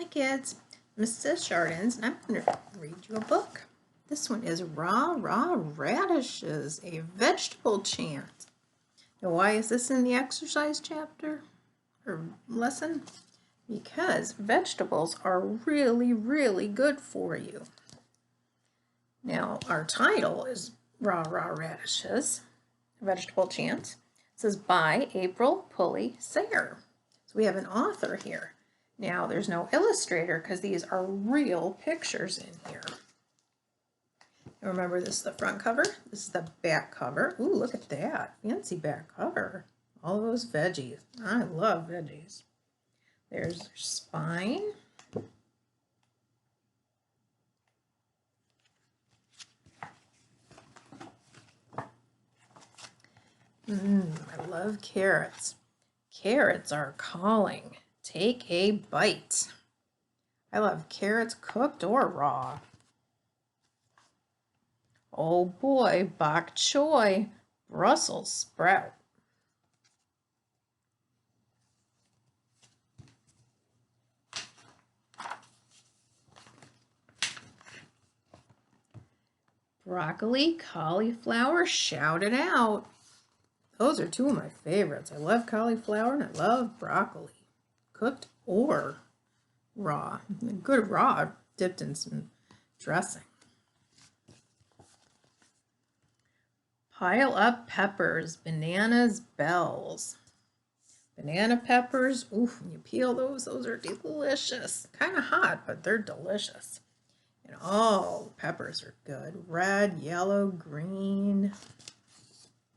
Hi kids, Mrs. Chardens, and I'm going to read you a book. This one is Ra Radishes, a vegetable chant. Now why is this in the exercise chapter or lesson? Because vegetables are really good for you. Now our title is Ra Radishes, a vegetable chant. It says by April Pulley Sayre. So we have an author here. Now, there's no illustrator because these are real pictures in here. And remember, this is the front cover. This is the back cover. Ooh, look at that. Fancy back cover. All those veggies. I love veggies. There's their spine. I love carrots. Carrots are calling. Take a bite. I love carrots cooked or raw. Oh boy, bok choy, Brussels sprout. Broccoli, cauliflower, shout it out. Those are two of my favorites. I love cauliflower and I love broccoli, cooked or raw. Good raw, dipped in some dressing. Pile up peppers, bananas, bells. Banana peppers, ooh, when you peel those are delicious. Kind of hot, but they're delicious. And all the peppers are good. Red, yellow, green.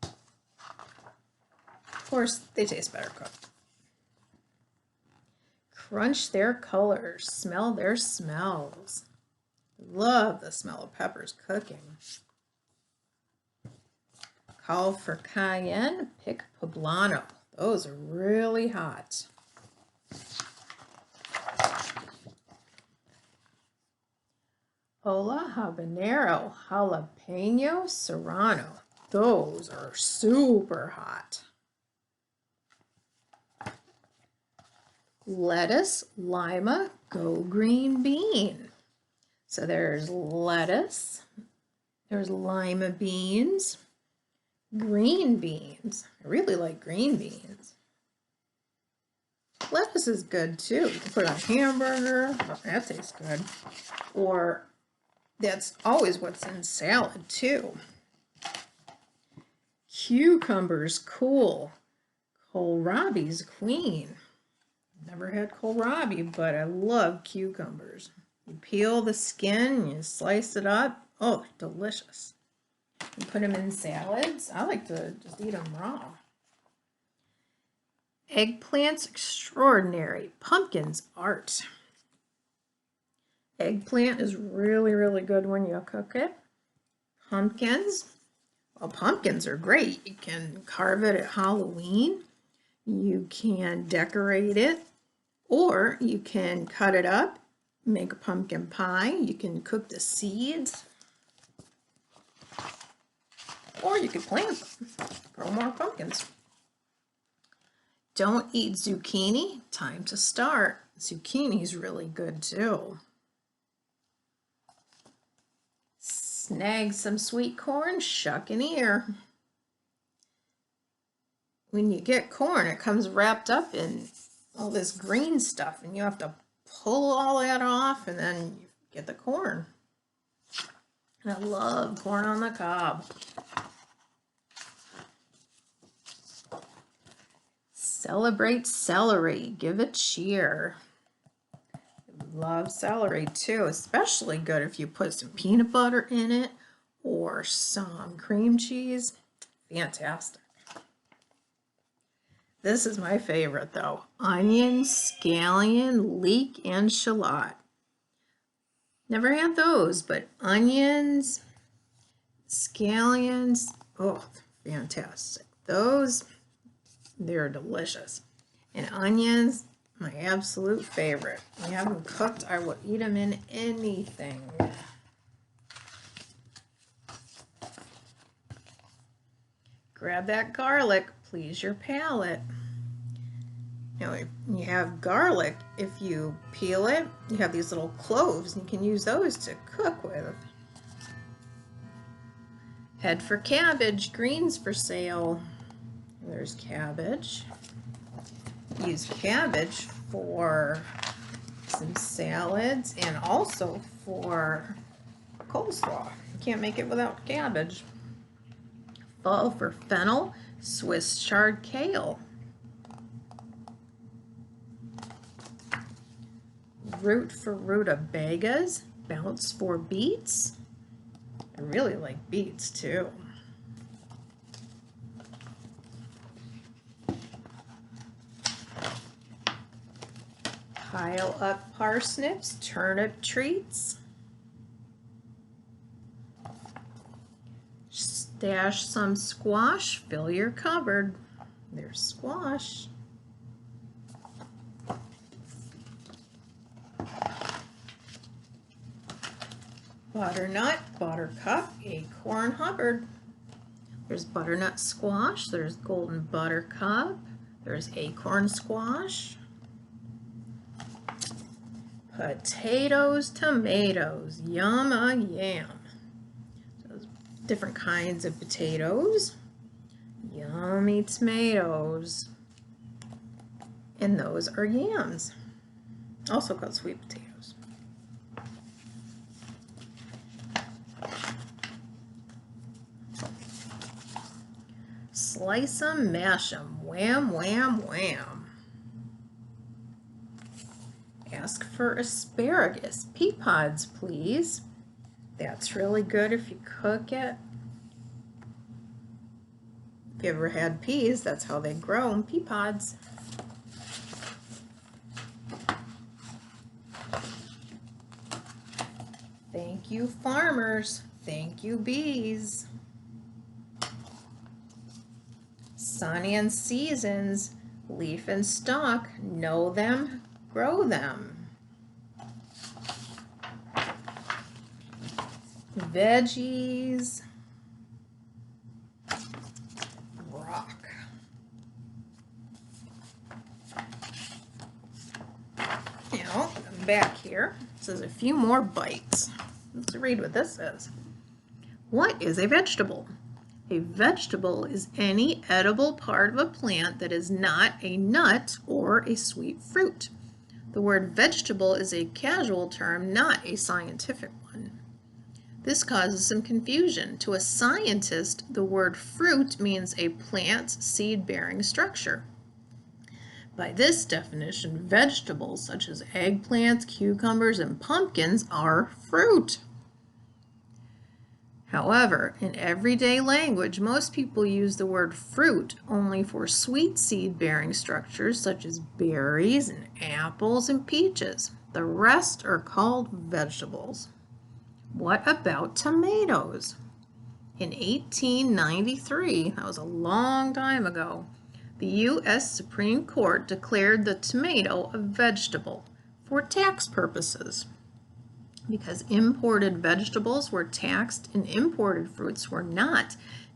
Of course, they taste better cooked. Crunch their colors, smell their smells. Love the smell of peppers cooking. Call for cayenne, pick poblano. Those are really hot. Hola habanero, jalapeno, serrano. Those are super hot. Lettuce, lima, go green bean. So there's lettuce, there's lima beans, green beans. I really like green beans. Lettuce is good too. You can put it on hamburger. That tastes good. Or that's always what's in salad too. Cucumbers, cool. Kohlrabi's queen. Never had kohlrabi, but I love cucumbers. You peel the skin, you slice it up. Oh, delicious. You put them in salads. I like to just eat them raw. Eggplants, extraordinary. Pumpkins, art. Eggplant is really good when you cook it. Pumpkins, well, pumpkins are great. You can carve it at Halloween. You can decorate it, or you can cut it up, make a pumpkin pie. You can cook the seeds, or you could plant them, grow more pumpkins. Don't eat zucchini. Time to start. Zucchini's really good too. Snag some sweet corn, shuck an ear. When you get corn, it comes wrapped up in all this green stuff, and you have to pull all that off, and then you get the corn. And I love corn on the cob. Celebrate celery. Give a cheer. Love celery too, especially good if you put some peanut butter in it or some cream cheese. Fantastic. This is my favorite though. Onion, scallion, leek, and shallot. Never had those, but onions, scallions, oh, fantastic. Those, they're delicious. And onions, my absolute favorite. When I have them cooked, I will eat them in anything. Grab that garlic, please your palate. You know, if you have garlic, if you peel it, you have these little cloves, and you can use those to cook with. Head for cabbage, greens for sale. There's cabbage. Use cabbage for some salads and also for coleslaw. You can't make it without cabbage. Fall for fennel, Swiss chard kale. Root for rutabagas, bounce for beets. I really like beets too. Pile up parsnips, turnip treats. Stash some squash, fill your cupboard. There's squash. Butternut, buttercup, acorn hubbard. There's butternut squash, there's golden buttercup, there's acorn squash. Potatoes, tomatoes, yum-a-yam. So different kinds of potatoes, yummy tomatoes, and those are yams, also called sweet potatoes. Slice 'em, mash 'em, wham, wham, wham. Ask for asparagus, pea pods, please. That's really good if you cook it. If you ever had peas, that's how they grow in pea pods. Thank you, farmers. Thank you, bees. Sun and seasons, leaf and stalk, know them, grow them. Veggies, rock. Now, back here, it says a few more bites. Let's read what this says. What is a vegetable? A vegetable is any edible part of a plant that is not a nut or a sweet fruit. The word vegetable is a casual term, not a scientific one. This causes some confusion. To a scientist, the word fruit means a plant's seed-bearing structure. By this definition, vegetables such as eggplants, cucumbers, and pumpkins are fruit. However, in everyday language, most people use the word fruit only for sweet seed-bearing structures such as berries and apples and peaches. The rest are called vegetables. What about tomatoes? In 1893, that was a long time ago, the U.S. Supreme Court declared the tomato a vegetable for tax purposes. Because imported vegetables were taxed and imported fruits were not,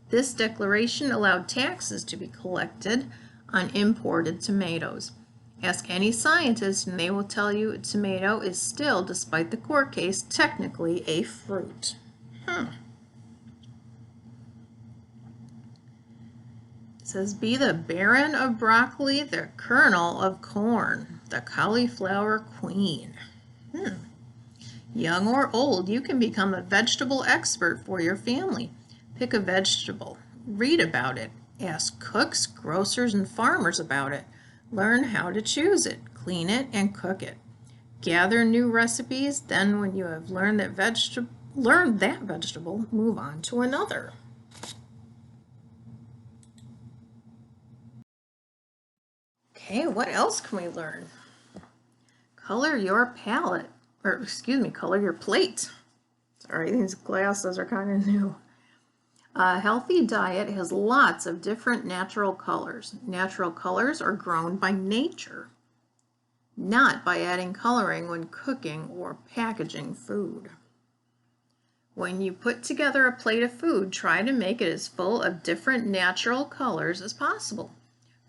this declaration allowed taxes to be collected on imported tomatoes. Ask any scientist and they will tell you a tomato is still, despite the court case, technically a fruit. It says, be the baron of broccoli, the colonel of corn, the cauliflower queen. Young or old, you can become a vegetable expert for your family. Pick a vegetable, read about it, ask cooks, grocers, and farmers about it. Learn how to choose it, clean it, and cook it. Gather new recipes, then when you have learned that vegetable, move on to another. Okay, what else can we learn? Color your palette. Color your plate. Sorry, these glasses are kind of new. A healthy diet has lots of different natural colors. Natural colors are grown by nature, not by adding coloring when cooking or packaging food. When you put together a plate of food, try to make it as full of different natural colors as possible.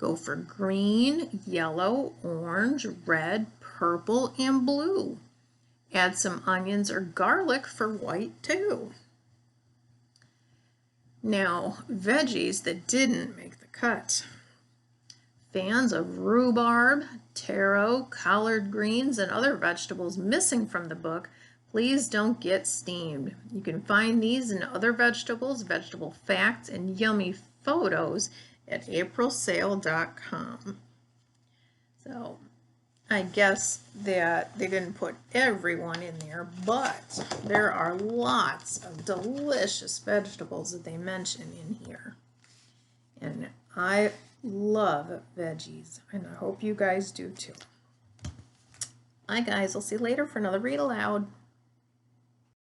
Go for green, yellow, orange, red, purple, and blue. Add some onions or garlic for white too. Now, veggies that didn't make the cut. Fans of rhubarb, taro, collard greens, and other vegetables missing from the book, please don't get steamed. You can find these and other vegetables, vegetable facts, and yummy photos at aprilsale.com. So I guess that they didn't put everyone in there, but there are lots of delicious vegetables that they mention in here. And I love veggies, and I hope you guys do too. Bye guys, I'll see you later for another Read Aloud.